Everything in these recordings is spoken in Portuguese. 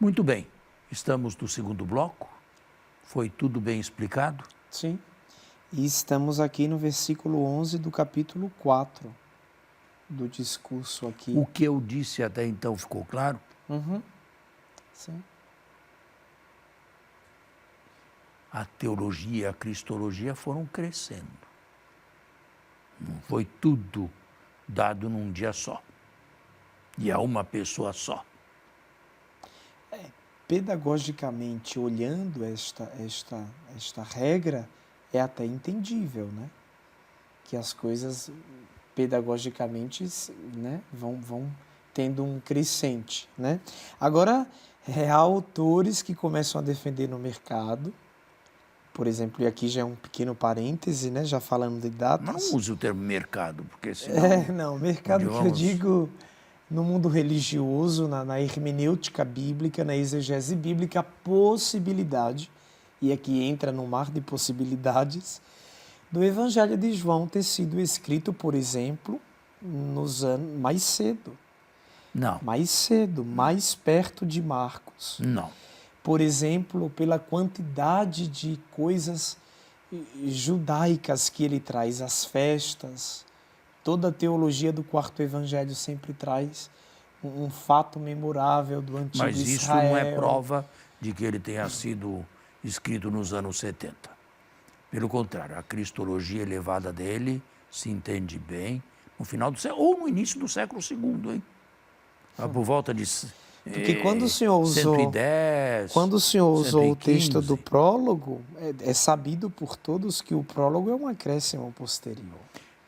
Muito bem, estamos no segundo bloco, foi tudo bem explicado? Sim. E estamos aqui no versículo 11 do capítulo 4 do discurso aqui. O que eu disse até então ficou claro? Sim. A teologia e a cristologia foram crescendo. Não foi tudo dado num dia só. E a uma pessoa só. Pedagogicamente, olhando esta regra, é até entendível, né? Que as coisas pedagogicamente, né, vão tendo um crescente, né? Agora, há autores que começam a defender no mercado, por exemplo, e aqui já é um pequeno parêntese, né, já falando de datas. Mas não use o termo mercado, porque senão... Não, mercado que eu digo no mundo religioso, na hermenêutica bíblica, na exegese bíblica, a possibilidade, e aqui entra no mar de possibilidades, do Evangelho de João ter sido escrito, por exemplo, nos anos mais cedo. Não. Mais cedo, mais perto de Marcos. Não. Por exemplo, pela quantidade de coisas judaicas que ele traz, as festas. Toda a teologia do quarto evangelho sempre traz um fato memorável do antigo Mas isso Israel. não é prova de que ele tenha sido escrito nos anos 70. Pelo contrário, a cristologia elevada dele se entende bem no final do século, ou no início do século II, hein? Por volta de Porque quando o senhor usou, 110, quando o senhor usou o 115, texto do prólogo, é sabido por todos que o prólogo é um acréscimo posterior.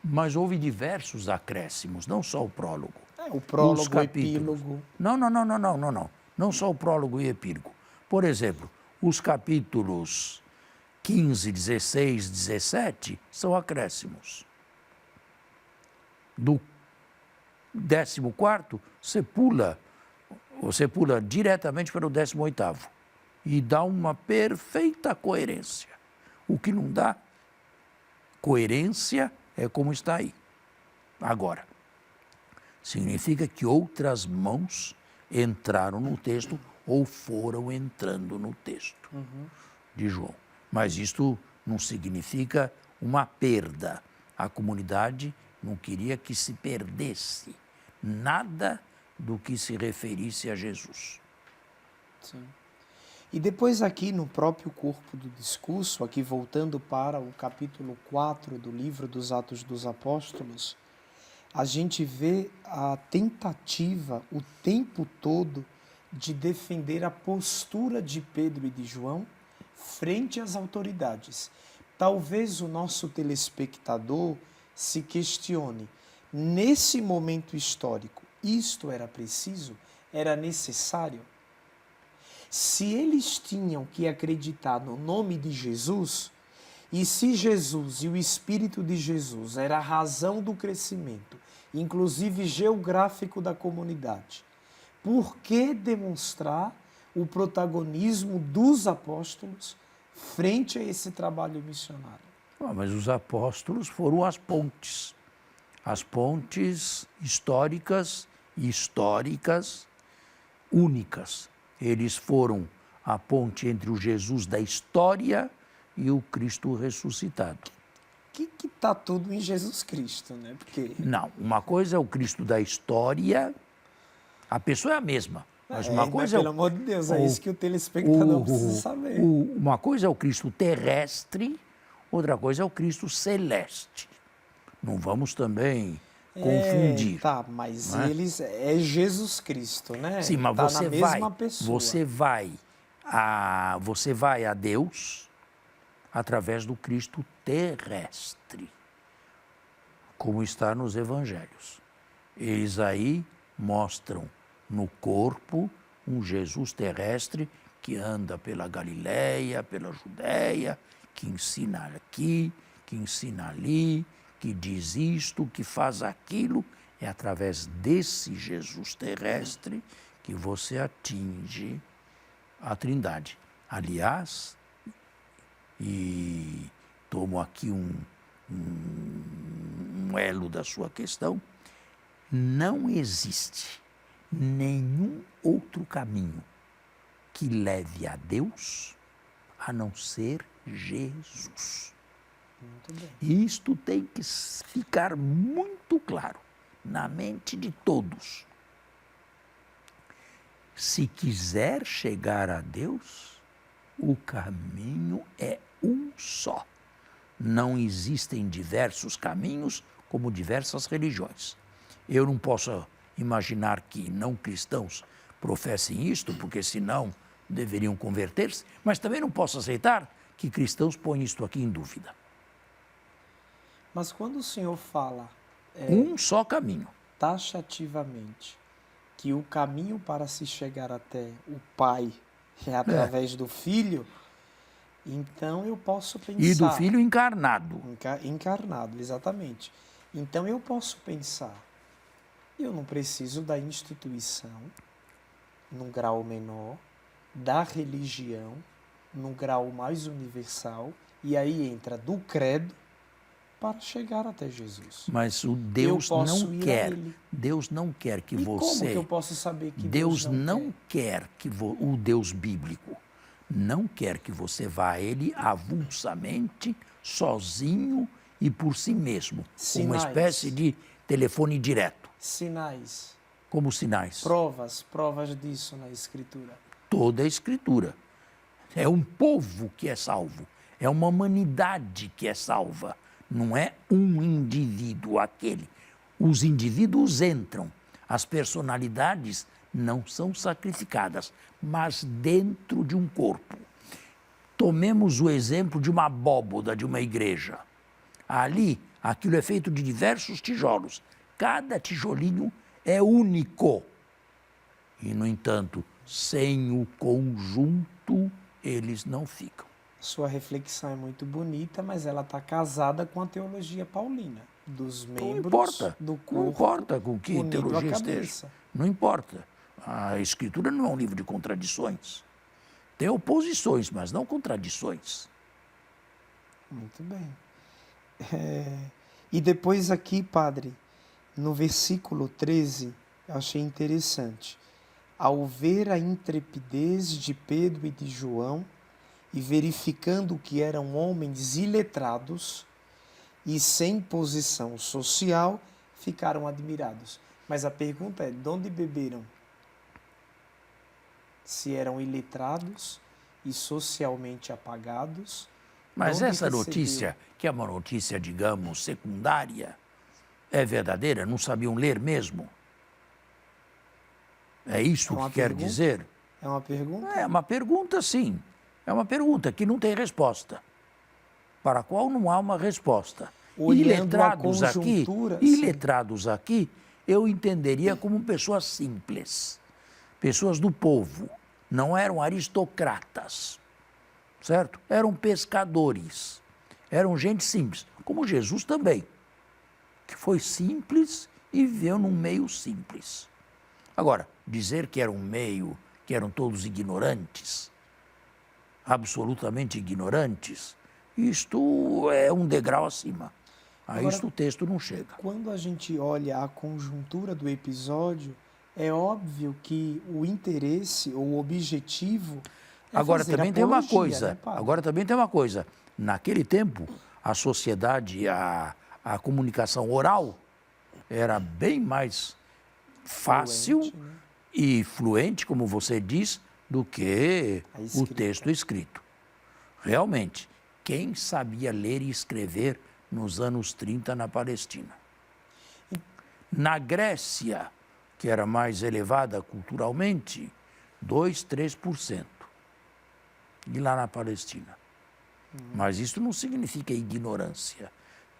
Mas houve diversos acréscimos, não só o prólogo. O prólogo, Os o capítulos. epílogo. Não. Não só o prólogo e epílogo. Por exemplo, os capítulos 15, 16, 17 são acréscimos. Do 14º, você pula diretamente para o 18º e dá uma perfeita coerência. O que não dá coerência é como está aí. Agora, significa que outras mãos entraram no texto ou foram entrando no texto de João. Mas isto não significa uma perda. A comunidade não queria que se perdesse nada do que se referisse a Jesus. Sim. E depois aqui no próprio corpo do discurso, aqui voltando para o capítulo 4 do livro dos Atos dos Apóstolos, a gente vê a tentativa o tempo todo de defender a postura de Pedro e de João frente às autoridades. Talvez o nosso telespectador se questione, nesse momento histórico, isto era preciso? Era necessário? Se eles tinham que acreditar no nome de Jesus, e se Jesus e o Espírito de Jesus era a razão do crescimento, inclusive geográfico da comunidade, por que demonstrar o protagonismo dos apóstolos frente a esse trabalho missionário? Mas os apóstolos foram as pontes históricas e históricas únicas. Eles foram a ponte entre o Jesus da história e o Cristo ressuscitado. Que está tudo em Jesus Cristo, né? Porque... Não, uma coisa é o Cristo da história, a pessoa é a mesma. Mas uma coisa pelo amor de Deus, é isso que o telespectador precisa saber. Uma coisa é o Cristo terrestre, outra coisa é o Cristo celeste. Não vamos também confundir. Tá, mas eles é Jesus Cristo, né? Sim, mas tá você na mesma pessoa. Você vai a Deus através do Cristo terrestre, como está nos evangelhos. Eles aí mostram no corpo um Jesus terrestre que anda pela Galileia, pela Judéia, que ensina aqui, que ensina ali, que diz isto, que faz aquilo. É através desse Jesus terrestre que você atinge a Trindade. Aliás, e tomo aqui um elo da sua questão, não existe nenhum outro caminho que leve a Deus a não ser Jesus. Muito bem. E isto tem que ficar muito claro na mente de todos. Se quiser chegar a Deus, o caminho é um só. Não existem diversos caminhos como diversas religiões. Eu não posso imaginar que não cristãos professem isto, porque senão deveriam converter-se, mas também não posso aceitar que cristãos põem isto aqui em dúvida. Mas quando o senhor fala Um só caminho. taxativamente que o caminho para se chegar até o Pai é através do Filho, então eu posso pensar... E do Filho encarnado. Encarnado, exatamente. Então eu posso pensar, eu não preciso da instituição num grau menor, da religião num grau mais universal, e aí entra do credo para chegar até Jesus. Mas o Deus não quer. Deus não quer que e você... como que eu posso saber que Deus não quer que o Deus bíblico não quer que você vá a Ele avulsamente, sozinho e por si mesmo. Sinais. Uma espécie de telefone direto. Sinais. Como sinais. Provas disso na Escritura. Toda a Escritura. É um povo que é salvo. É uma humanidade que é salva. Não é um indivíduo aquele. Os indivíduos entram. As personalidades não são sacrificadas, mas dentro de um corpo. Tomemos o exemplo de uma abóboda de uma igreja. Ali, aquilo é feito de diversos tijolos. Cada tijolinho é único. E, no entanto, sem o conjunto, eles não ficam. Sua reflexão é muito bonita, mas ela está casada com a teologia paulina, dos membros do corpo. Não importa com que unido à teologia cabeça. esteja. Não importa. A Escritura não é um livro de contradições. Tem oposições, mas não contradições. Muito bem. E depois aqui, padre, no versículo 13, eu achei interessante. Ao ver a intrepidez de Pedro e de João, e verificando que eram homens iletrados e sem posição social, ficaram admirados. Mas a pergunta é, de onde beberam? Se eram iletrados e socialmente apagados. Mas essa notícia, que é uma notícia, digamos, secundária, é verdadeira? Não sabiam ler mesmo? É isso que quer dizer? É uma pergunta? É uma pergunta, sim. É uma pergunta que não tem resposta, para a qual não há uma resposta. Iletrados aqui, eu entenderia como pessoas simples, pessoas do povo, não eram aristocratas, certo? Eram pescadores, eram gente simples, como Jesus também, que foi simples e viveu num meio simples. Agora, dizer que era um meio, que eram todos ignorantes, absolutamente ignorantes, isto é um degrau acima. A Agora, isto o texto não chega. Quando a gente olha a conjuntura do episódio, é óbvio que o interesse ou o objetivo é Agora fazer também tem uma apologia, coisa. né, padre? Agora também tem uma coisa. Naquele tempo, a sociedade, a comunicação oral era bem mais fácil Fluente, né? e fluente, como você diz, do que o texto escrito. Realmente, quem sabia ler e escrever nos anos 30 na Palestina? Na Grécia, que era mais elevada culturalmente, 2, 3%. E lá na Palestina. Mas isso não significa ignorância.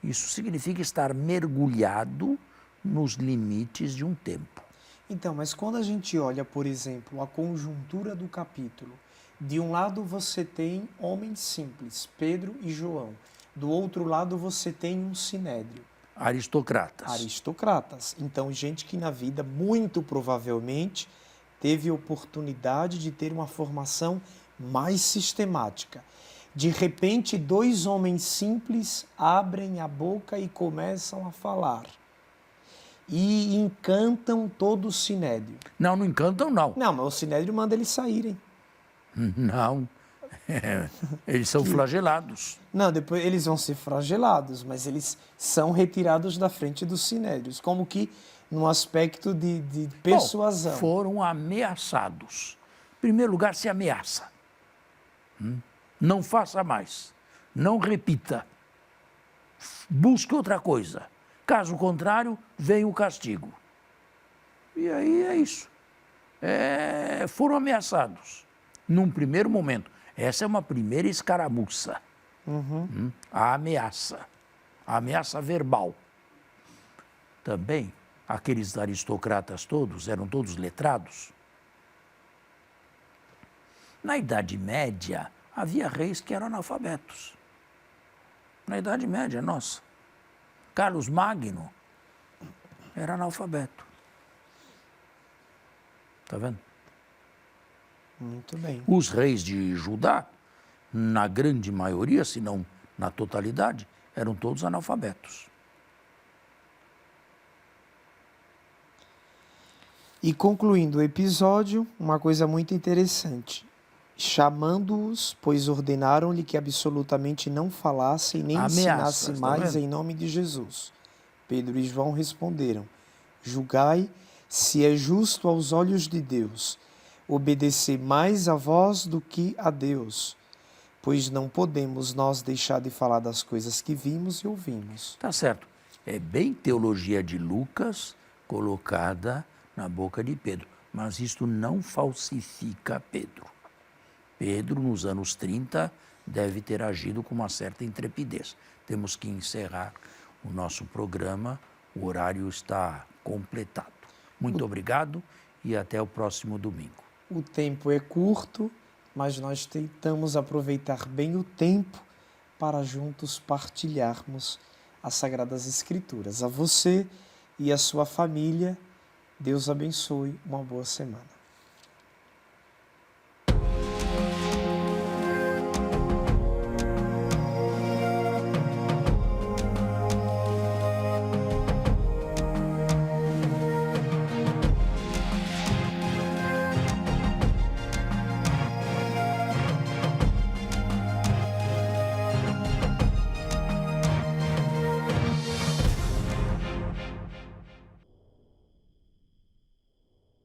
Isso significa estar mergulhado nos limites de um tempo. Então, mas quando a gente olha, por exemplo, a conjuntura do capítulo, de um lado você tem homens simples, Pedro e João. Do outro lado você tem um sinédrio. Aristocratas. Então, gente que na vida, muito provavelmente, teve oportunidade de ter uma formação mais sistemática. De repente, dois homens simples abrem a boca e começam a falar. E encantam todo o sinédrio. Não encantam, não. Não, mas o sinédrio manda eles saírem. Não. Eles são flagelados. Não, depois eles vão ser flagelados, mas eles são retirados da frente dos sinédrios, como que num aspecto de persuasão. Bom, foram ameaçados. Em primeiro lugar, se ameaça. Não faça mais. Não repita. Busque outra coisa. Caso contrário, vem o castigo. E aí é isso. Foram ameaçados. Num primeiro momento. Essa é uma primeira escaramuça. A ameaça. A ameaça verbal. Também, aqueles aristocratas todos eram todos letrados. Na Idade Média, havia reis que eram analfabetos. Na Idade Média, nossa. Carlos Magno era analfabeto. Está vendo? Muito bem. Os reis de Judá, na grande maioria, se não na totalidade, eram todos analfabetos. E concluindo o episódio, uma coisa muito interessante. Chamando-os, pois ordenaram-lhe que absolutamente não falassem nem ensinassem mais em nome de Jesus. Pedro e João responderam: julgai se é justo aos olhos de Deus obedecer mais a vós do que a Deus, pois não podemos nós deixar de falar das coisas que vimos e ouvimos. Tá certo. É bem teologia de Lucas colocada na boca de Pedro, mas isto não falsifica Pedro. Pedro, nos anos 30, deve ter agido com uma certa intrepidez. Temos que encerrar o nosso programa, o horário está completado. Muito obrigado e até o próximo domingo. O tempo é curto, mas nós tentamos aproveitar bem o tempo para juntos partilharmos as Sagradas Escrituras. A você e a sua família, Deus abençoe, uma boa semana.